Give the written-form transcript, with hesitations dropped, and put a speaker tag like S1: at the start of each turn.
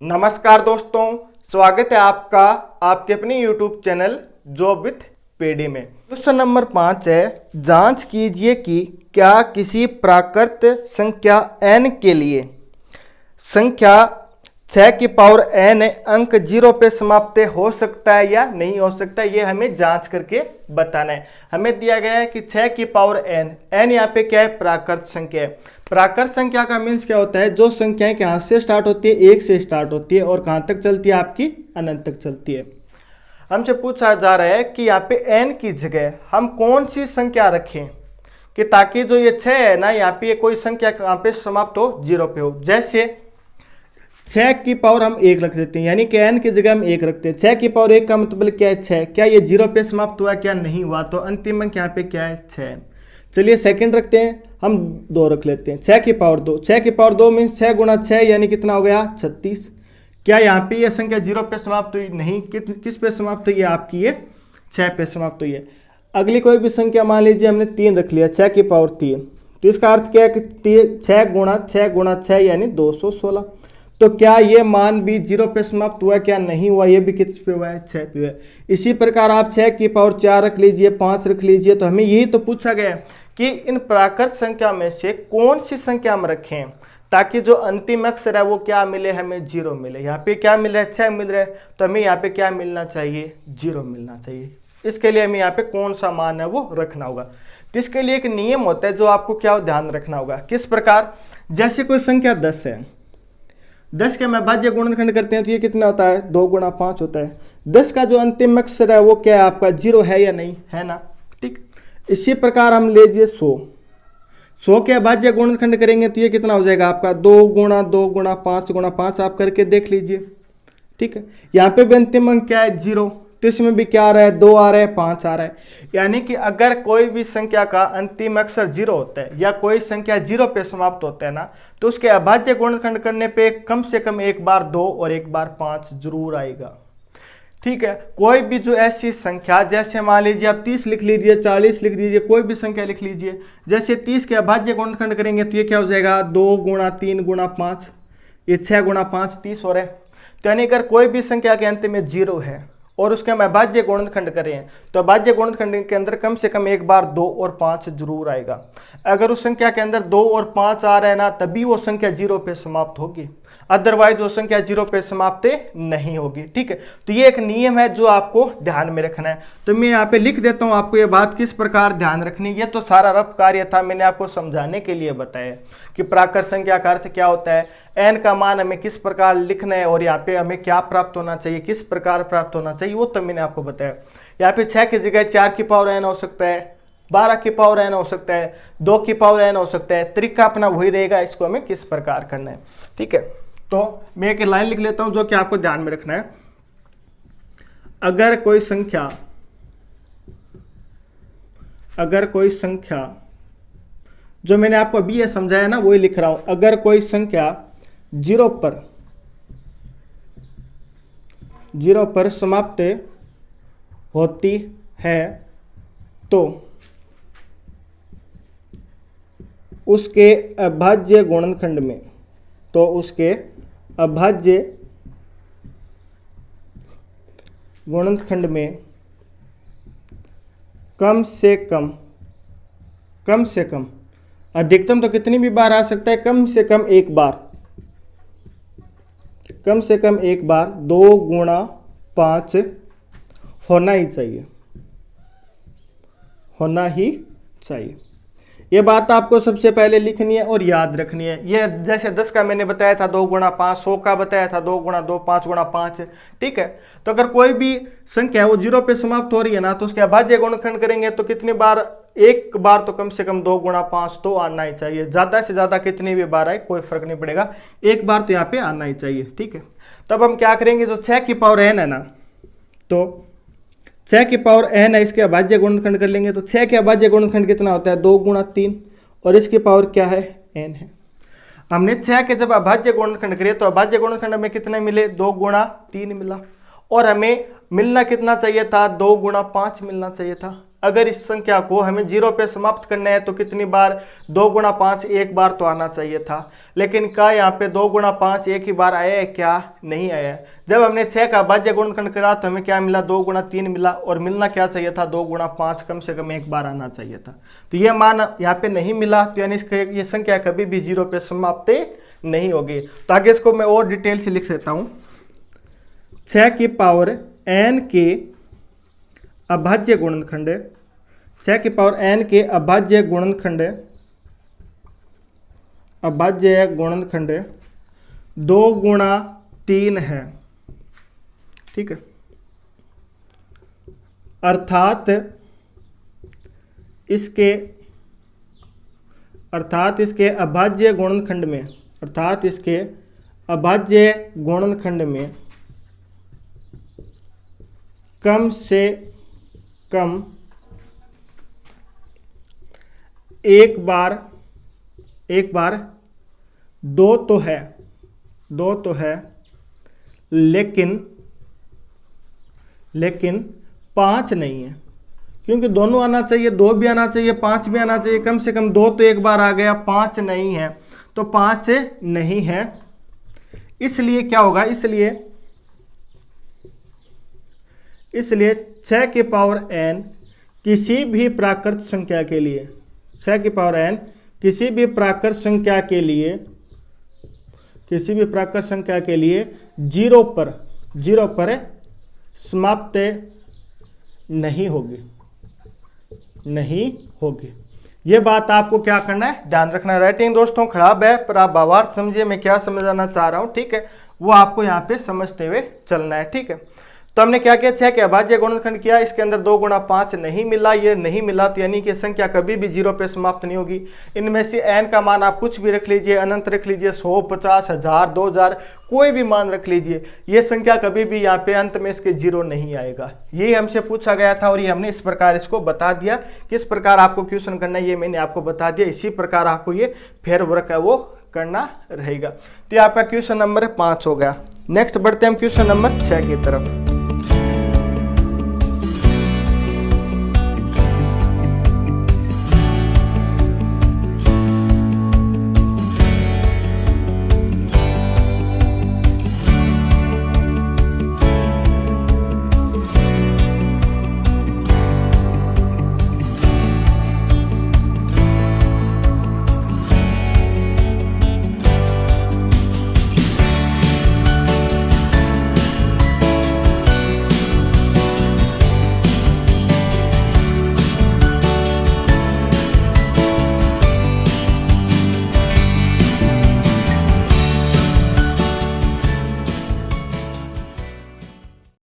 S1: नमस्कार दोस्तों, स्वागत है आपका आपके अपने YouTube channel job with PD में। क्वेश्चन नंबर 5 है, जांच कीजिए कि क्या किसी प्राकृत संख्या n के लिए संख्या 6 की पावर n अंक 0 पे समाप्त हो सकता है या नहीं हो सकता है। ये हमें जांच करके बताना है। हमें दिया गया है कि 6 की पावर n यहाँ पे क्या है, प्राकृत संख्या है। प्राकृत संख्या का मीन्स क्या होता है, जो संख्याएं कहाँ से स्टार्ट होती है, 1 से स्टार्ट होती है और कहाँ तक चलती है, आपकी अनंत तक चलती है। हमसे पूछा जा रहा है कि यहाँ पे n की जगह हम कौन सी संख्या रखें कि ताकि जो ये 6 है ना, यहाँ पे कोई संख्या कहाँ पे समाप्त हो, 0 पे हो। जैसे 6 की पावर हम 1 रख देते हैं, यानी कि n की जगह हम 1 रखते हैं। 6 की पावर 1 का मतलब क्या है, 6। क्या ये 0 पे समाप्त हुआ, क्या नहीं हुआ, तो अंतिम अंक यहाँ पे क्या है, 6। चलिए सेकंड रखते हैं, हम 2 रख लेते हैं। 6 की पावर 2, 6 की पावर 2 मीन्स 6 गुणा 6 यानी कितना हो गया, 36। क्या यहाँ पे ये संख्या 0 पे समाप्त हुई, नहीं। किस पे समाप्त हुई है, आपकी ये 6 पे समाप्त हुई है। अगली कोई भी संख्या मान लीजिए हमने 3 रख लिया, 6 की पावर 3, तो इसका अर्थ क्या है कि 6 गुणा 6 यानी 216। तो क्या ये मान भी 0 पे समाप्त हुआ, क्या नहीं हुआ, ये भी किस पे हुआ है, 6 पे हुआ है। इसी प्रकार आप 6 की पावर 4 रख लीजिए, 5 रख लीजिए, तो हमें यही तो पूछा गया है कि इन प्राकृत संख्या में से कौन सी संख्या हम रखें ताकि जो अंतिम अक्षर है वो क्या मिले, हमें 0 मिले। यहाँ पे क्या मिल रहा है, 6 मिल रहा है, तो हमें यहाँ पे क्या मिलना चाहिए, 0 मिलना चाहिए। इसके लिए हमें यहाँ पे कौन सा मान है वो रखना होगा। तो इसके लिए एक नियम होता है जो आपको क्या ध्यान रखना होगा। किस प्रकार, जैसे कोई संख्या 10 है, 10 के मैं भाज्य गुणनखंड करते हैं तो ये कितना होता है, 2 गुणा 5 होता है। 10 का जो अंतिम अक्षर है वो क्या है, आपका 0 है या नहीं है ना, ठीक। इसी प्रकार हम लीजिए 100 के भाज्य गुणनखंड करेंगे तो ये कितना हो जाएगा आपका, 2 गुणा 2 गुणा 5 गुणा 5। आप करके देख लीजिए, ठीक है। यहाँ पे भी अंतिम अंक क्या है, 0, तो इसमें भी क्या आ रहा है, 2 आ रहा है, 5 आ रहा है। यानी कि अगर कोई भी संख्या का अंतिम अक्षर 0 होता है या कोई संख्या 0 पे समाप्त होता है ना, तो उसके अभाज्य गुणनखंड करने पे कम से कम एक बार 2 और एक बार 5 जरूर आएगा, ठीक है। कोई भी जो ऐसी संख्या, जैसे मान लीजिए आप 30 लिख लीजिए, 40 लिख दीजिए, कोई भी संख्या लिख लीजिए। जैसे 30 के अभाज्य गुणनखंड करेंगे तो ये क्या हो जाएगा, 2 गुणा 3 गुणा 5, ये 6 गुणा 5 30 हो रहा है। तो यानी अगर कोई भी संख्या के अंत में 0 है और उसके हम अभाज्य गुणनखंड करें तो अभाज्य गुणनखंड के अंदर कम से कम एक बार 2 और 5 जरूर आएगा। अगर उस संख्या के अंदर 2 और 5 आ रहा है ना, तभी वो संख्या 0 पे समाप्त होगी, अदरवाइज वो संख्या 0 पे समाप्त नहीं होगी, ठीक है। तो ये एक नियम है जो आपको ध्यान में रखना है। तो मैं यहाँ पे लिख देता हूँ आपको ये बात किस प्रकार ध्यान रखनी। ये तो सारा रफ कार्य था, मैंने आपको समझाने के लिए बताया कि प्राकृत संख्या का अर्थ क्या होता है, n का मान हमें किस प्रकार लिखना है और यहाँ पे हमें क्या प्राप्त होना चाहिए, किस प्रकार प्राप्त होना चाहिए, वो तो मैंने आपको बताया। यहाँ पे 6 की जगह 4 की पावर n हो सकता है, 12 की पावर n हो सकता है, 2 की पावर n हो सकता है। तरीका अपना वही रहेगा, इसको हमें किस प्रकार करना है, ठीक है। तो मैं एक लाइन लिख लेता हूं जो कि आपको ध्यान में रखना है। अगर कोई संख्या जो मैंने आपको अभी ये समझाया ना वही लिख रहा हूं। अगर कोई संख्या 0 पर समाप्त होती है तो उसके अभाज्य गुणनखंड में कम से कम अधिकतम तो कितनी भी बार आ सकता है, कम से कम एक बार 2 गुणा 5 होना ही चाहिए। ये बात आपको सबसे पहले लिखनी है और याद रखनी है। ये जैसे 10 का मैंने बताया था 2 गुणा 5, 100 का बताया था 2 गुणा 2, 5 गुणा 5, ठीक है। तो अगर कोई भी संख्या है वो 0 पे समाप्त हो रही है ना, तो उसके अभाज्य गुणनखंड करेंगे तो कितनी बार, एक बार तो कम से कम 2 गुणा 5 तो आना ही चाहिए। ज़्यादा से ज़्यादा कितनी भी बार आए कोई फर्क नहीं पड़ेगा, एक बार तो यहाँ पे आना ही चाहिए, ठीक है। तब हम क्या करेंगे, जो 6 की पावर n है ना, तो 6 की पावर n है, इसके अभाज्य गुणनखंड कर लेंगे तो 6 के अभाज्य गुणनखंड कितना होता है, 2 गुणा 3, और इसकी पावर क्या है, n है। हमने 6 के जब अभाज्य गुणनखंड करे तो अभाज्य गुणनखंड में कितने मिले, 2 गुणा 3 मिला, और हमें मिलना कितना चाहिए था, 2 गुणा 5 मिलना चाहिए था, अगर इस संख्या को हमें 0 पे समाप्त करना है तो कितनी बार, 2 गुणा 5 एक बार तो आना चाहिए था, लेकिन क्या यहाँ पे 2 गुणा 5 एक ही बार आया है क्या, नहीं आया है। जब हमने 6 का अभाज्य गुणनखंड करा तो हमें क्या मिला, 2 गुणा 3 मिला, और मिलना क्या चाहिए था, 2 गुणा 5 कम से कम एक बार आना चाहिए था। तो ये मान यहाँ पे नहीं मिला, तो यानी ये संख्या कभी भी 0 पे समाप्त नहीं होगी। तो आगे इसको मैं और डिटेल से लिख देता हूँ। 6 की पावर n के अभाज्य गुणनखंड, 6 की पावर n के अभाज्य गुणनखंड 2 गुणा 3 है, ठीक है। अर्थात इसके अभाज्य गुणनखंड में, अर्थात इसके अभाज्य गुणनखंड में कम से कम एक बार 2 तो है, लेकिन 5 नहीं है, क्योंकि दोनों आना चाहिए, 2 भी आना चाहिए, 5 भी आना चाहिए, कम से कम 2 तो एक बार आ गया, 5 नहीं है, तो 5 नहीं है। इसलिए क्या होगा, इसलिए 6 की पावर n किसी भी प्राकृत संख्या के लिए, 6 की पावर n किसी भी प्राकृत संख्या के लिए 0 पर समाप्त नहीं होगी। ये बात आपको क्या करना है, ध्यान रखना है। राइटिंग दोस्तों खराब है, पर आप भावार्थ समझिए मैं क्या समझाना चाह रहा हूँ, ठीक है, वो आपको यहाँ पे समझते हुए चलना है, ठीक है। तो हमने क्या किया, 6 के अभाज्य गुणनखंड किया, इसके अंदर 2 गुणा 5 नहीं मिला, ये नहीं मिला, तो यानी कि संख्या कभी भी 0 पे समाप्त नहीं होगी। इनमें से n का मान आप कुछ भी रख लीजिए, अनंत रख लीजिए, 100, 50, 1000, 2000, कोई भी मान रख लीजिए, ये संख्या कभी भी यहाँ पे अंत में इसके 0 नहीं आएगा। ये हमसे पूछा गया था और ये हमने इस प्रकार इसको बता दिया, किस प्रकार आपको क्वेश्चन करना है ये मैंने आपको बता दिया। इसी प्रकार आपको ये फेर वर्क है वो करना रहेगा। तो ये आपका क्वेश्चन नंबर 5 हो गया। नेक्स्ट बढ़ते हैं हम क्वेश्चन नंबर 6 की तरफ।